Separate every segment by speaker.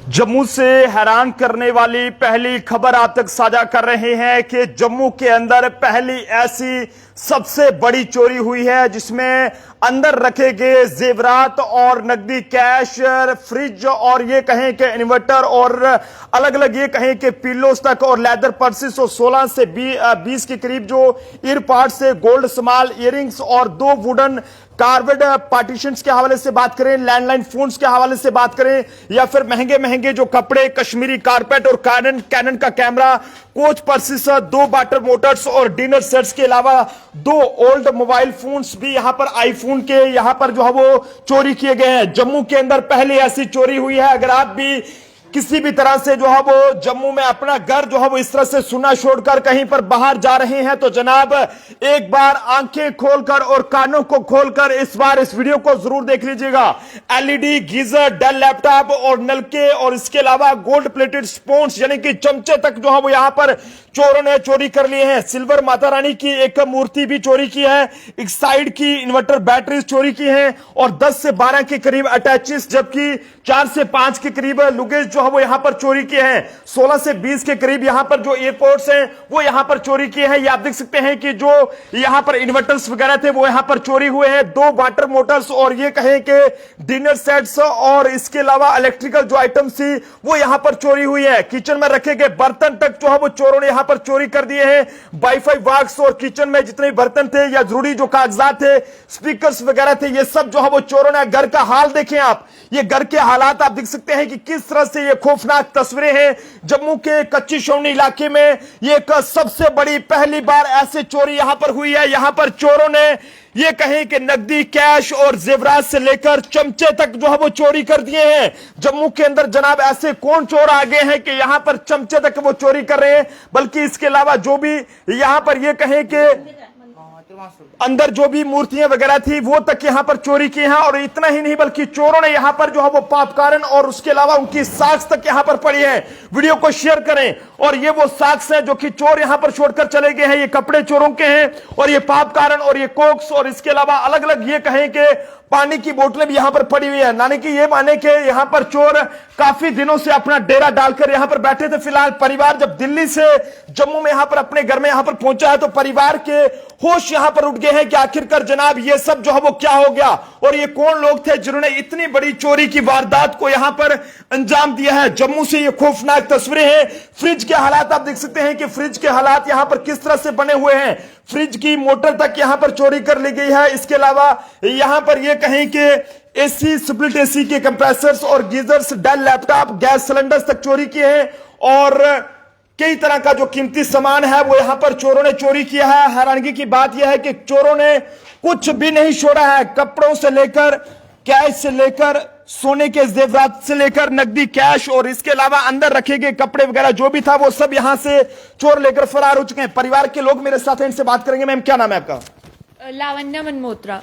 Speaker 1: जम्मू से हैरान करने वाली पहली खबर आप तक साझा कर रहे हैं कि जम्मू के अंदर पहली ऐसी सबसे बड़ी चोरी हुई है जिसमें अंदर रखे गए जेवरात और नकदी कैश, फ्रिज और ये कहें कि इन्वर्टर और अलग अलग ये कहें कि पिल्लोस तक और लेदर पर्सेस और 16 से 20 के करीब जो ईयर पार्ट से गोल्ड स्मॉल इयरिंग्स और 2 वुडन कार्वेड पार्टीशंस के हवाले से बात करें, लैंडलाइन फोन्स के हवाले से बात करें या फिर महंगे महंगे जो कपड़े, कश्मीरी कारपेट और कैनन का camera, coach purses, 2 water Motors और डिनर सेट्स के अलावा 2 ओल्ड मोबाइल फोन्स भी यहां पर आईफोन के यहां पर जो है वो चोरी किए गए हैं। जम्मू के अंदर पहले ऐसी चोरी हुई है। अगर आप भी किसी भी तरह से जो है वो जम्मू में अपना घर जो है वो इस तरह से सुना छोड़कर कहीं पर बाहर जा रहे हैं तो जनाब एक बार आंखें खोलकर और कानों को खोलकर इस बार इस वीडियो को जरूर देख लीजिएगा। एलईडी, गीजर, डेल लैपटॉप और नलके और इसके अलावा गोल्ड प्लेटेड स्पून्स यानी कि चमचे तक जो है वो यहां पर चोरों ने चोरी कर लिए हैं। सिल्वर माता रानी की एक मूर्ति भी चोरी की है, एक साइड की इन्वर्टर बैटरीज चोरी की है और 10 से 12 के करीब अटैचेस जबकि 4 से 5 के करीब लुगेज जो है वो यहां पर चोरी किए हैं। 16 से 20 के करीब यहां पर जो एयरपोर्ट्स हैं वो यहां पर चोरी किए हैं। ये आप देख सकते हैं कि जो यहां पर इन्वर्टर्स वगैरह थे वो यहां पर चोरी हुए हैं। 2 वाटर मोटर्स और ये कहें कि डिनर सेट्स और इसके अलावा इलेक्ट्रिकल जो आइटम्स थी वो यहां पर चोरी हुई है। किचन में रखे गए बर्तन तक जो है वो चोरों ने यहां पर चोरी कर दिए हैं। वाईफाई बॉक्स और किचन में जितने बर्तन थे या जरूरी जो कागजात थे, स्पीकर्स वगैरह थे, ये सब जो है वो चोरों ने। घर का हाल देखें आप, ये घर के हालात आप देख सकते हैं कि किस तरह से ये खौफनाक तस्वीरें हैं। जम्मू के कच्ची छावनी इलाके में ये एक सबसे बड़ी पहली बार ऐसे चोरी यहां पर हुई है। यहां पर चोरों ने ये कहें कि नकदी, कैश और जेवरात से लेकर चमचे तक जो है वो चोरी कर दिए हैं। जम्मू के अंदर जनाब ऐसे कौन चोर आ गए हैं कि यहां पर चमचे तक वो चोरी कर रहे हैं, बल्कि इसके अलावा जो भी यहां पर ये कहें कि अंदर जो भी मूर्तियां वगैरह थी वो तक यहां पर चोरी की है। और इतना ही नहीं बल्कि चोरों ने यहां पर जो है वो पापकारण और उसके अलावा उनकी साक्ष तक यहां पर पड़ी है। वीडियो को शेयर करें। और ये वो साक्ष है जो कि चोर यहां पर छोड़कर चले गए हैं। ये कपड़े चोरों के हैं और ये पापकारण और ये कोक्स और इसके अलावा अलग अलग ये कहें कि पानी की बोतलें भी यहां पर पड़ी हुई है। यानी कि ये माने कि यहां पर चोर काफी दिनों से अपना डेरा डालकर यहां पर बैठे थे। फिलहाल परिवार जब दिल्ली से जम्मू में यहां पर अपने घर में यहां पर पहुंचा है तो परिवार के होश यहां पर उठ गए हैं कि आखिरकार जनाब ये सब जो है वो क्या हो गया और ये कौन लोग थे जिन्होंने इतनी बड़ी चोरी की वारदात को यहां पर अंजाम दिया है। जम्मू से ये खौफनाक तस्वीरें हैं। फ्रिज के हालात आप देख सकते हैं कि फ्रिज के हालात यहां पर किस तरह से बने हुए हैं। फ्रिज की मोटर तक यहां पर चोरी कर ली गई है। इसके अलावा यहां पर यह कहें कि एसी, स्प्लिट एसी के कंप्रेसर्स और geysers, Dell laptop, gas cylinders तक चोरी किए हैं और कई तरह का जो कीमती सामान है वो यहां पर चोरों ने चोरी किया है। हैरानगी की बात यह है कि चोरों ने कुछ भी नहीं छोड़ा है। कपड़ों से लेकर, कैश से लेकर, सोने के जेवरात से लेकर नकदी, कैश और इसके अलावा अंदर रखे गए कपड़े वगैरह जो भी था वो सब यहां से चोर लेकर फरार हो चुके हैं। परिवार के लोग मेरे साथ हैं, इनसे बात करेंगे। मैम क्या नाम है आपका?
Speaker 2: लावण्या मनमोत्रा।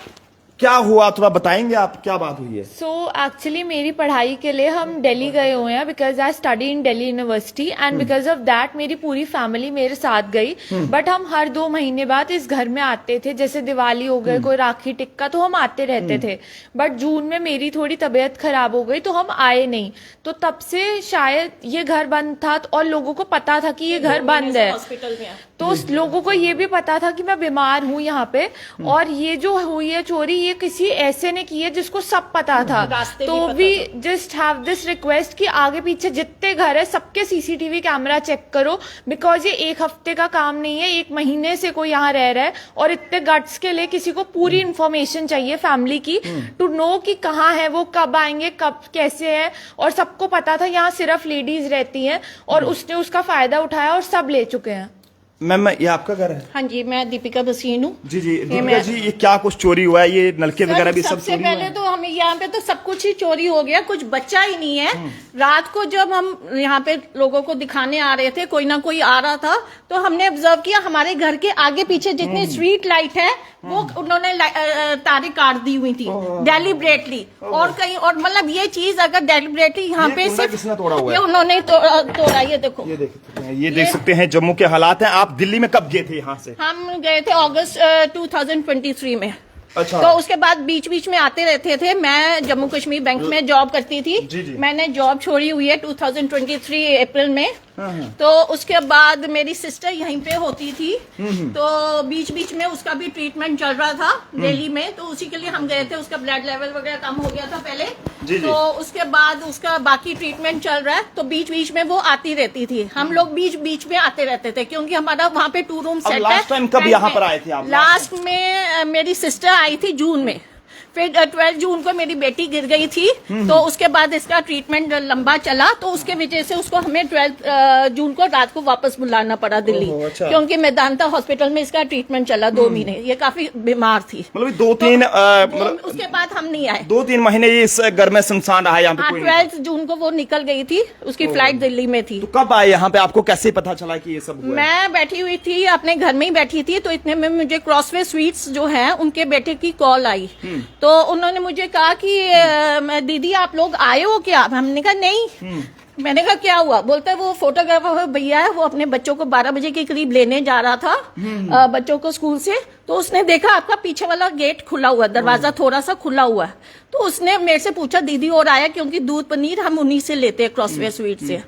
Speaker 1: क्या हुआ थोड़ा बताएंगे आप, क्या बात हुई है?
Speaker 2: सो एक्चुअली मेरी पढ़ाई के लिए हम दिल्ली गए हुए हैं because I study in Delhi university and because of that मेरी पूरी फैमिली मेरे साथ गई। बट हम हर 2 महीने बाद इस घर में आते थे, जैसे दिवाली हो गए, कोई राखी टिक्का, तो हम आते रहते थे। बट जून में मेरी थोड़ी तबीयत खराब हो गई तो हम आए नहीं। तो तब से शायद ये घर बंद था और लोगों को पता था कि ये घर बंद है, तो लोगों को ये भी पता था कि मैं बीमार हूँ यहाँ पे। और ये जो हुई है चोरी ये किसी ऐसे ने की है जिसको सब पता था। तो we just have this request कि आगे पीछे जितने घर है सबके सीसीटीवी कैमरा चेक करो बिकॉज ये 1 हफ्ते का काम नहीं है, 1 महीने से कोई यहाँ रह रहा है और इतने गट्स के लिए किसी को पूरी इंफॉर्मेशन चाहिए फैमिली की टू नो कि कहाँ है वो, कब आएंगे, कब कैसे है। और सबको पता था यहाँ सिर्फ लेडीज रहती हैं और उसने उसका फायदा उठाया और सब ले चुके हैं।
Speaker 1: मैम ये आपका घर है?
Speaker 3: हाँ जी, मैं दीपिका भसीन हूँ।
Speaker 1: जी जी दीपिका जी, ये क्या कुछ चोरी हुआ है? ये नलके वगैरह भी सब
Speaker 3: सबसे
Speaker 1: चोरी
Speaker 3: पहले तो हमें यहाँ पे तो सब कुछ ही चोरी हो गया, कुछ बचा ही नहीं है। रात को जब हम यहाँ पे लोगों को दिखाने आ रहे थे, कोई ना कोई आ रहा था तो हमने ऑब्जर्व किया हमारे घर के आगे पीछे जितनी स्ट्रीट लाइट है वो उन्होंने तारें काट दी हुई थी डेलिब्रेटली। और कहीं और मतलब ये चीज अगर डेलिब्रेटली यहाँ पे
Speaker 1: किसने तोड़ा हुआ है?
Speaker 3: उन्होंने तोड़ा। ये देखो,
Speaker 1: ये देख सकते हैं जम्मू के हालात हैं। आप दिल्ली में कब गए थे यहाँ से?
Speaker 3: हम गए थे अगस्त 2023 में।
Speaker 1: अच्छा।
Speaker 3: तो उसके बाद बीच बीच में आते रहते थे। मैं जम्मू कश्मीर बैंक में जॉब करती थी।
Speaker 1: जी।
Speaker 3: मैंने जॉब छोड़ी हुई है 2023 अप्रैल में। तो उसके बाद मेरी सिस्टर यहीं पे होती थी, तो बीच बीच में उसका भी ट्रीटमेंट चल रहा था दिल्ली में, तो उसी के लिए हम गए थे। उसका ब्लड लेवल वगैरह कम हो गया था पहले।
Speaker 1: जी।
Speaker 3: तो उसके बाद उसका बाकी ट्रीटमेंट चल रहा है, तो बीच बीच में वो आती रहती थी। हम लोग बीच बीच में आते रहते थे क्योंकि हमारा वहाँ पे 2 रूम सेट है।
Speaker 1: लास्ट टाइम कब यहाँ पर आए थे आप?
Speaker 3: लास्ट में मेरी सिस्टर आई थी जून में। फिर 12 जून को मेरी बेटी गिर गई थी, तो उसके बाद इसका ट्रीटमेंट लंबा चला, तो उसके वजह से उसको हमें 12 जून को रात को वापस बुलाना पड़ा दिल्ली।
Speaker 1: अच्छा।
Speaker 3: क्योंकि मेदांता हॉस्पिटल में इसका ट्रीटमेंट चला 2 महीने। ये काफी बीमार थी।
Speaker 1: मतलब 2-3
Speaker 3: उसके बाद हम नहीं आए।
Speaker 1: 2-3 महीने इस घर में सुनसान रहा यहाँ पे कोई नहीं?
Speaker 3: 12 जून को वो निकल गई थी, उसकी फ्लाइट दिल्ली में थी।
Speaker 1: तो कब आए यहाँ पे? आपको कैसे पता चला कि ये सब हुआ है?
Speaker 3: मैं बैठी हुई थी, अपने घर में ही बैठी थी, तो इतने में मुझे क्रॉसवे स्वीट्स जो है उनके बेटे की कॉल आई। तो उन्होंने मुझे कहा कि दीदी आप लोग आए हो क्या? हमने कहा नहीं। मैंने कहा क्या हुआ? बोलते वो फोटोग्राफर भैया है, वो अपने बच्चों को 12 बजे के करीब लेने जा रहा था बच्चों को स्कूल से, तो उसने देखा आपका पीछे वाला गेट खुला हुआ, दरवाजा थोड़ा सा खुला हुआ है। तो उसने मेरे से पूछा दीदी और आया, क्योंकि दूध पनीर हम उन्हीं से लेते हैं क्रॉसवे स्वीट से।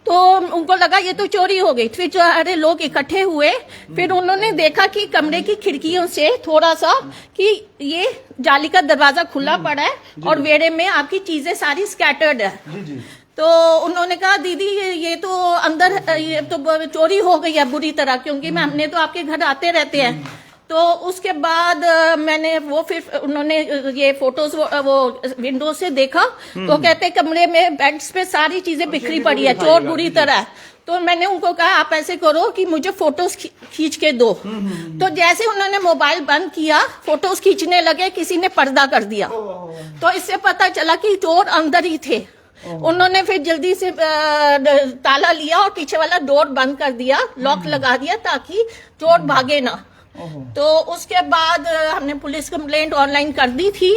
Speaker 3: तो उनको लगा ये तो चोरी हो गई। फिर सारे लोग इकट्ठे हुए, फिर उन्होंने देखा कि कमरे की खिड़कियों से थोड़ा सा कि ये जाली का दरवाजा खुला पड़ा है और वेड़े में आपकी चीजें सारी स्कैटर्ड है। तो उन्होंने कहा दीदी ये तो अंदर ये तो चोरी हो गई है बुरी तरह, क्योंकि हमने तो आपके घर आते रहते हैं। तो उसके बाद मैंने वो फिर उन्होंने ये फोटोज वो विंडो से देखा, तो कहते कमरे में बेड्स पे सारी चीजें बिखरी पड़ी है, चोर बुरी तरह। तो मैंने उनको कहा आप ऐसे करो कि मुझे फोटोज खींच के दो। तो जैसे उन्होंने मोबाइल बंद किया, फोटोज खींचने लगे, किसी ने पर्दा कर दिया। तो इससे पता चला कि चोर अंदर ही थे। उन्होंने फिर जल्दी से ताला लिया और पीछे वाला डोर बंद कर दिया, लॉक लगा दिया ताकि चोर भागे ना। तो उसके बाद हमने पुलिस कंप्लेंट ऑनलाइन कर दी थी।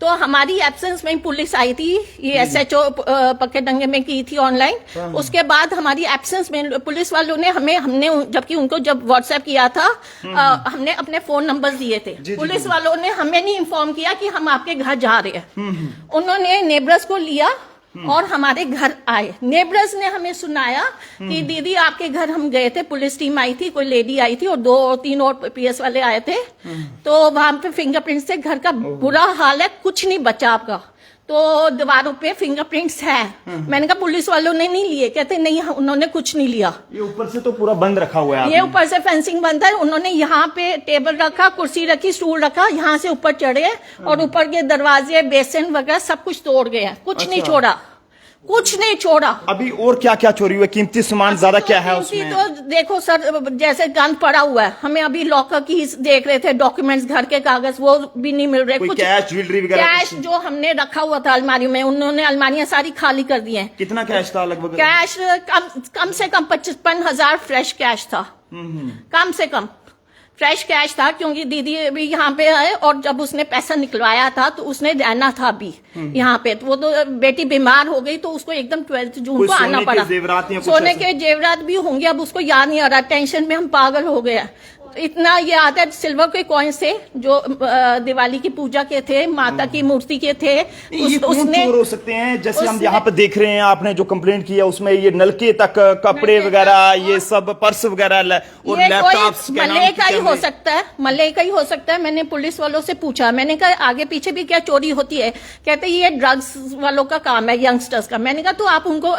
Speaker 3: तो हमारी एब्सेंस में पुलिस आई थी, ये SHO पक्के दंगे में की थी ऑनलाइन। उसके बाद हमारी एब्सेंस में पुलिस वालों ने हमने जबकि उनको जब व्हाट्सएप किया था हमने अपने फोन नंबर दिए थे। पुलिस वालों ने हमें नहीं इन्फॉर्म किया कि हम आपके घर जा रहे हैं। उन्होंने नेबर्स को लिया और हमारे घर आए। नेबर्स ने हमें सुनाया कि दीदी आपके घर हम गए थे, पुलिस टीम आई थी, कोई लेडी आई थी और 2-3 और PS वाले आए थे। तो वहां पे फिंगरप्रिंट्स से घर का बुरा हाल है, कुछ नहीं बचा आपका। तो दीवारों पे फिंगरप्रिंट्स है। मैंने कहा पुलिस वालों ने नहीं लिए? कहते नहीं उन्होंने कुछ नहीं लिया।
Speaker 1: ये ऊपर से तो पूरा बंद रखा हुआ है।
Speaker 3: ये ऊपर से फेंसिंग बंद है। उन्होंने यहाँ पे टेबल रखा, कुर्सी रखी, स्टूल रखा, यहाँ से ऊपर चढ़े और ऊपर के दरवाजे बेसिन वगैरह सब कुछ तोड़ गया, कुछ नहीं छोड़ा, कुछ नहीं छोड़ा।
Speaker 1: अभी और क्या क्या चोरी हुआ? कीमती सामान ज्यादा क्या है उसमें?
Speaker 3: तो देखो सर, जैसे गंद पड़ा हुआ है। हमें अभी लॉकर की देख रहे थे, डॉक्यूमेंट्स, घर के कागज, वो भी नहीं मिल रहे।
Speaker 1: कुछ
Speaker 3: कैश,
Speaker 1: ज्वेलरी वगैरह?
Speaker 3: कैश जो हमने रखा हुआ था अलमारी में, उन्होंने अलमारियां सारी खाली कर दी हैं।
Speaker 1: कितना कैश था लगभग?
Speaker 3: कैश कम से कम 55,000 फ्रेश कैश था, कम से कम फ्रेश कैश था। क्योंकि दीदी भी यहाँ पे है और जब उसने पैसा निकलवाया था तो उसने रहना था अभी यहाँ पे। तो वो तो बेटी बीमार हो गई, तो उसको एकदम 12 जून को आना पड़ा। सोने के जेवरात भी होंगे, अब उसको याद नहीं आ रहा, टेंशन में हम पागल हो गए। इतना ये आता है सिल्वर के कॉइन से जो दिवाली की पूजा के थे, माता की मूर्ति के थे।
Speaker 1: उसने चोर हो सकते हैं, जैसे हम यहाँ पे देख रहे हैं, आपने जो कंप्लेंट किया उसमें ये नलके तक, कपड़े वगैरह, ये सब पर्स वगैरह और लैपटॉप्स।
Speaker 3: मल्ले का ही हो सकता है, मल्ले का ही हो सकता है। मैंने पुलिस वालों से पूछा, मैंने कहा आगे पीछे भी क्या चोरी होती है? कहते ये ड्रग्स वालों का काम है, यंगस्टर्स का। मैंने कहा तो आप उनको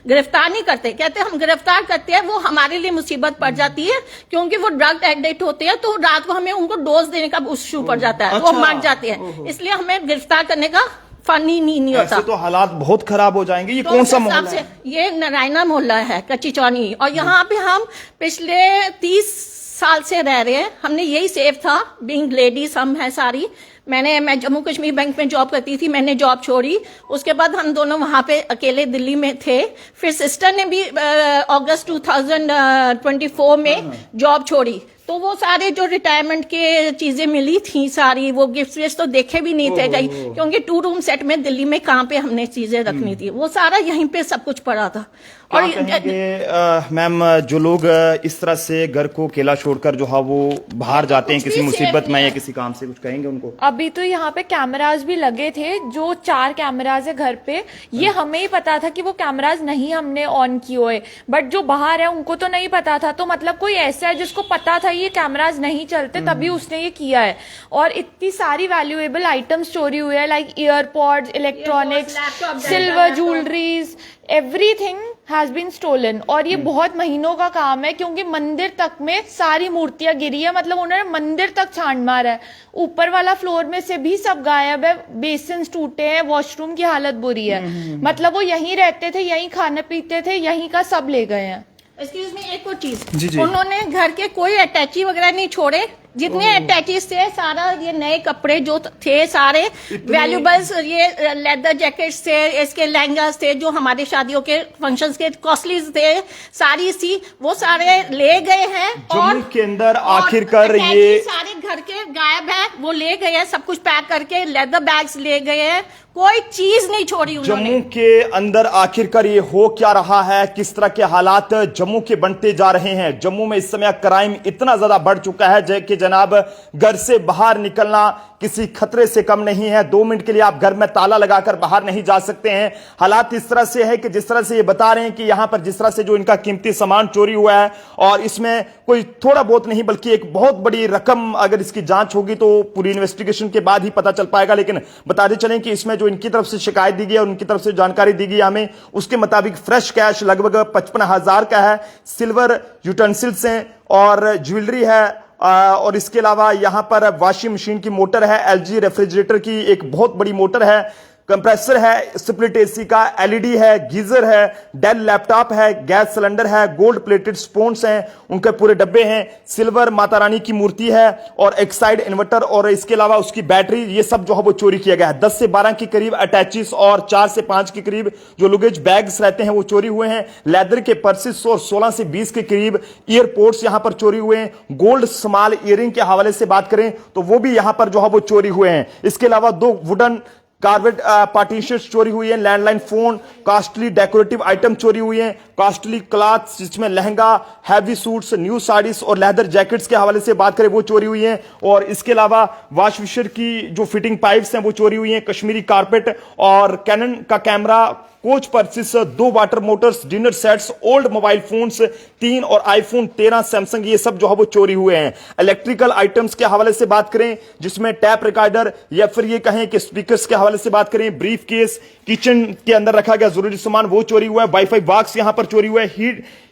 Speaker 3: गिरफ्तार नहीं करते? कहते हम गिरफ्तार करते हैं, वो हमारे लिए मुसीबत पड़ जाती है, क्योंकि वो ड्रग एडिक्ट होते हैं, तो रात को हमें उनको डोज देने का इश्यू पड़ जाता है, वो मर जाते हैं। इसलिए हमें गिरफ्तार करने का फनी नहीं होता।
Speaker 1: तो हालात बहुत खराब हो जाएंगे। ये कौन सा मोहल्ला है?
Speaker 3: ये नारायणा मोहल्ला है, कच्ची चौनी। और यहाँ पे हम पिछले 30 साल से रह रहे हैं। हमने यही सेफ था, बीइंग लेडीज हम है सारी। मैं जम्मू कश्मीर बैंक में जॉब करती थी, मैंने जॉब छोड़ी। उसके बाद हम दोनों वहां पे अकेले दिल्ली में थे। फिर सिस्टर ने भी अगस्त 2024 में जॉब छोड़ी। तो वो सारे जो रिटायरमेंट के चीजें मिली थी सारी, वो गिफ्ट विफ्ट तो देखे भी नहीं थे कहीं, क्योंकि 2 रूम सेट में दिल्ली में कहाँ पे हमने चीजें रखनी थी, वो सारा यहीं पे सब कुछ पड़ा था। और
Speaker 1: मैम जो लोग इस तरह से घर को अकेला छोड़कर जो है वो बाहर जाते हैं किसी मुसीबत में या किसी काम से, कुछ कहेंगे उनको?
Speaker 2: अभी तो यहाँ पे कैमराज भी लगे थे, जो 4 कैमराज है घर पे, ये हमें ही पता था कि वो कैमराज नहीं हमने ऑन किए हुए, बट जो बाहर है उनको तो नहीं पता था। तो मतलब कोई ऐसा है जिसको पता था ये कैमराज नहीं चलते, तभी उसने ये किया है। और इतनी सारी वैल्यूएबल आइटम्स चोरी हुए हैं, like earpods, electronics, silver jewelleries, everything has been stolen. और ये बहुत महीनों का काम है, क्योंकि मंदिर तक में सारी मूर्तियां गिरी है, मतलब उन्होंने मंदिर तक छान मारा है। ऊपर वाला फ्लोर में से भी सब गायब है, बेसिन्स टूटे हैं, वॉशरूम की हालत बुरी है। मतलब वो यहीं रहते थे, यहीं खाने पीते थे, यहीं का सब ले गए हैं।
Speaker 3: एक्सक्यूज मी, एक और चीज, उन्होंने घर के कोई अटैची वगैरह नहीं छोड़े, जितने अटैचीज थे सारा ये नए कपड़े जो थे सारे वैल्यूबल्स, ये लेदर जैकेट्स थे, इसके लहंगास थे जो हमारे शादियों के फंक्शंस के कॉस्टलीज थे, सारी सी वो सारे ले गए हैं। और
Speaker 1: के अंदर आखिरकार ये
Speaker 3: सारे घर के गायब है, वो ले गए हैं, सब कुछ पैक करके लेदर बैग्स ले गए हैं, कोई चीज नहीं छोड़ी उन्होंने।
Speaker 1: जम्मू के अंदर आखिरकार ये हो क्या रहा है, किस तरह के हालात जम्मू के बनते जा रहे हैं? जम्मू में इस समय क्राइम इतना ज्यादा बढ़ चुका है कि जनाब घर से बाहर निकलना किसी खतरे से कम नहीं है। 2 मिनट के लिए आप घर में ताला लगाकर बाहर नहीं जा सकते हैं। हालात इस तरह से है कि जिस तरह से ये बता रहे हैं कि यहां पर जिस तरह से जो इनका कीमती सामान चोरी हुआ है, और इसमें कोई थोड़ा बहुत नहीं बल्कि एक बहुत बड़ी रकम, अगर इसकी जांच होगी तो पूरी इन्वेस्टिगेशन के बाद ही पता चल पाएगा। लेकिन बताते चलें कि इसमें जो इनकी तरफ से शिकायत दी गई और उनकी तरफ से जानकारी दी गई हमें, उसके मुताबिक फ्रेश कैश लगभग 55,000 का है, सिल्वर यूटेंसिल्स हैं और ज्वेलरी है, और इसके अलावा यहां पर वॉशिंग मशीन की मोटर है, एलजी रेफ्रिजरेटर की एक बहुत बड़ी मोटर है, कंप्रेसर है, स्प्लिट एसी का, एलईडी है, गीजर है, डेल लैपटॉप है, गैस सिलेंडर है, गोल्ड प्लेटेड स्पून्स हैं, उनके पूरे डब्बे हैं, सिल्वर माता रानी की मूर्ति है और एक साइड इन्वर्टर, और इसके अलावा उसकी बैटरी, ये सब जो है वो चोरी किया गया है। 10 से 12 के करीब अटैचीज और 4 से 5 के करीब जो लुगेज बैग्स रहते हैं वो चोरी हुए हैं। लेदर के पर्सेस और 16 से 20 के करीब ईयरपोर्ट्स यहां पर चोरी हुए हैं। गोल्ड स्मॉल इयरिंग के हवाले से बात करें तो वो भी यहां पर जो है वो चोरी हुए हैं। इसके अलावा 2 वुडन कार्बेट पार्टीशन चोरी हुई है, landline phone, costly decorative item चोरी हुई है, कॉस्टली क्लॉथ्स जिसमें lehenga, heavy suits, new saris और लेदर जैकेट्स के हवाले से बात करें वो चोरी हुई है। और इसके अलावा वॉश विशर की जो फिटिंग पाइप्स हैं वो चोरी हुई हैं, कश्मीरी कारपेट और कैनन का camera, coach persist, 2 water Motors, dinner sets, old mobile phones 3 और आईफोन 13 सैमसंग, ये सब जो है वो चोरी हुए हैं। इलेक्ट्रिकल आइटम्स के हवाले से बात करें जिसमें टैप रिकॉर्डर या फिर ये कहें कि स्पीकर्स के हवाले से बात करें, ब्रीफ केस, किचन के अंदर रखा गया जरूरी सामान वो चोरी हुआ है, वाईफाई बॉक्स यहां पर चोरी हुआ है,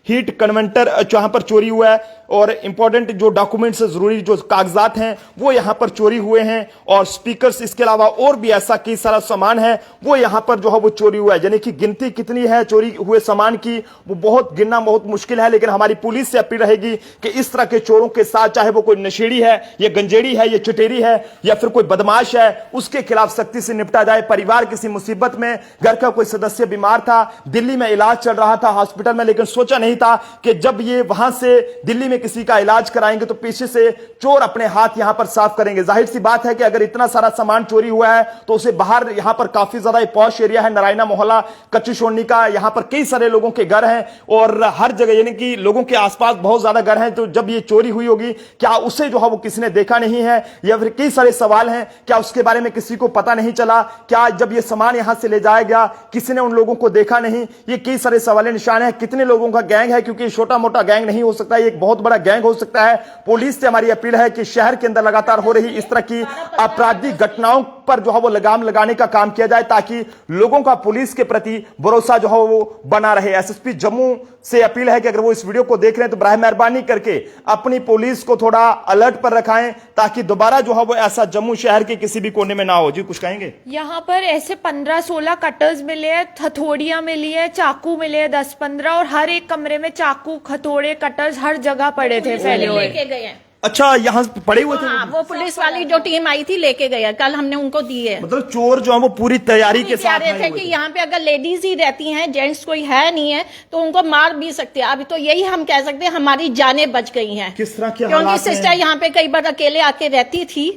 Speaker 1: हीट कन्वेंटर यहां पर चोरी हुआ है, और इंपॉर्टेंट जो डॉक्यूमेंट्स जरूरी जो कागजात हैं वो यहां पर चोरी हुए हैं, और स्पीकर्स, इसके अलावा और भी ऐसा कई सारा सामान है वो यहां पर जो है वो चोरी हुआ है। यानी कि गिनती कितनी है चोरी हुए सामान की वो बहुत गिनना बहुत मुश्किल है। लेकिन हमारी पुलिस से अपील रहेगी कि इस तरह के चोरों के साथ, चाहे वो कोई नशेड़ी है, या गंजेड़ी है, या चुटेरी है, या फिर कोई बदमाश है, उसके खिलाफ सख्ती से निपटा जाए। परिवार किसी मुसीबत में, घर का कोई सदस्य बीमार था, दिल्ली में इलाज चल रहा था हॉस्पिटल में, लेकिन सोचा नहीं था कि जब ये वहां से दिल्ली में किसी का इलाज कराएंगे तो पीछे से चोर अपने हाथ यहां पर साफ करेंगे। जाहिर सी बात है कि अगर इतना सारा सामान चोरी हुआ है तो उसे बाहर, यहां पर काफी ज्यादा पॉश एरिया है, नारायणा मोहल्ला, कच्ची सोनी का, यहां पर कई सारे लोगों के घर हैं और हर जगह यानी कि लोगों के आसपास बहुत ज्यादा घर हैं। तो जब ये चोरी हुई होगी, क्या उसे जो है वो किसी ने देखा नहीं है, या फिर कई सारे सवाल हैं, क्या उसके बारे में किसी को पता नहीं चला, क्या जब ये सामान यहां से ले जाया गया किसी ने उन लोगों को देखा नहीं, ये कई सारे सवाल निशान है। कितने लोगों का गैंग है, क्योंकि छोटा मोटा गैंग नहीं हो सकता, ये एक बहुत बड़ा गैंग हो सकता है। पुलिस से हमारी अपील है कि शहर के अंदर लगातार हो रही इस तरह की आपराधिक घटनाओं पर जो है वो लगाम लगाने का काम किया जाए, ताकि लोगों का पुलिस के प्रति भरोसा जो है वो बना रहे। एसएसपी जम्मू से अपील है कि अगर वो इस वीडियो को देख रहे हैं तो बराह मेहरबानी करके अपनी पुलिस को थोड़ा अलर्ट पर रखाएं, ताकि दोबारा जो है वो ऐसा जम्मू शहर के किसी भी कोने में ना हो। जी कुछ कहेंगे?
Speaker 2: यहाँ पर ऐसे 15-16 कटर्स मिले हैं, हथौड़ियां मिली है, चाकू मिले हैं 10-15, और हर एक कमरे में चाकू, हथौड़े, कटर्स हर जगह पड़े थे फैले हुए।
Speaker 1: अच्छा, यहाँ पड़े हुए थे?
Speaker 3: हाँ, वो पुलिस वाली जो टीम आई थी लेके गया, कल हमने उनको दी है।
Speaker 1: मतलब चोर जो है वो पूरी तैयारी के साथ
Speaker 3: रहे
Speaker 1: आए
Speaker 3: थे
Speaker 1: हुए
Speaker 3: कि
Speaker 1: थे।
Speaker 3: यहाँ पे अगर लेडीज ही रहती हैं, जेंट्स कोई है नहीं है, तो उनको मार भी सकते हैं। अभी तो यही हम कह सकते हैं हमारी जानें बच गई हैं।
Speaker 1: किस तरह के
Speaker 3: क्योंकि
Speaker 1: हालात हैं?
Speaker 3: सिस्टर यहाँ पे कई बार अकेले आके रहती थी,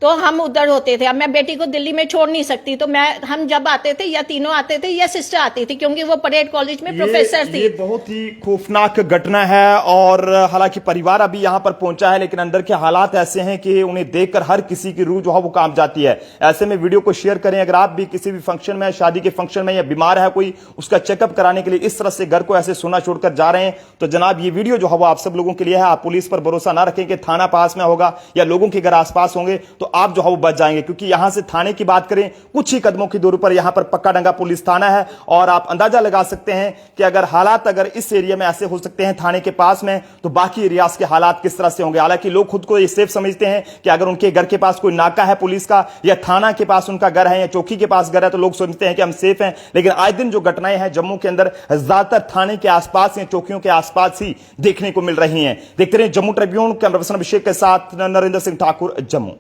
Speaker 3: तो हम उधर होते थे। अब मैं बेटी को दिल्ली में छोड़ नहीं सकती, तो हम जब आते थे या तीनों आते थे या सिस्टर आती थी, क्योंकि वो परेड कॉलेज में प्रोफेसर थी।
Speaker 1: ये बहुत ही खौफनाक घटना है और हालांकि परिवार अभी यहां पर पहुंचा है, लेकिन अंदर के हालात ऐसे हैं कि उन्हें देखकर हर किसी की रूह जो है वो कांप जाती है। ऐसे में वीडियो को शेयर करें। अगर आप भी किसी भी फंक्शन में, शादी के फंक्शन में, या बीमार है कोई, उसका चेकअप कराने के लिए इस तरह से घर को ऐसे सोना छोड़कर जा रहे हैं, तो जनाब ये वीडियो जो है वो आप सब लोगों के लिए है। आप पुलिस पर भरोसा ना रखें कि थाना पास में होगा या लोगों के घर आसपास होंगे तो आप जो है वो बच जाएंगे, क्योंकि यहां से थाने की बात करें, कुछ ही कदमों की दूरी पर यहां पर पक्का डंगा पुलिस थाना है। और आप अंदाजा लगा सकते हैं कि अगर हालात अगर इस एरिया में ऐसे हो सकते हैं थाने के पास में, तो बाकी एरियाज के हालात किस तरह से होंगे। हालांकि लोग खुद को ये सेफ समझते हैं कि अगर उनके घर के पास कोई नाका है पुलिस का, या थाना के पास उनका घर है, या चौकी के पास घर है, तो लोग सोचते हैं कि हम सेफ हैं। लेकिन आए दिन जो घटनाएं हैं जम्मू के अंदर, ज्यादातर थाने के आसपास या चौकियों के आसपास ही देखने को मिल रही हैं। देखते रहिए जम्मू ट्रिब्यून। कैमरा पर्सन अभिषेक के साथ नरेंद्र सिंह ठाकुर, जम्मू।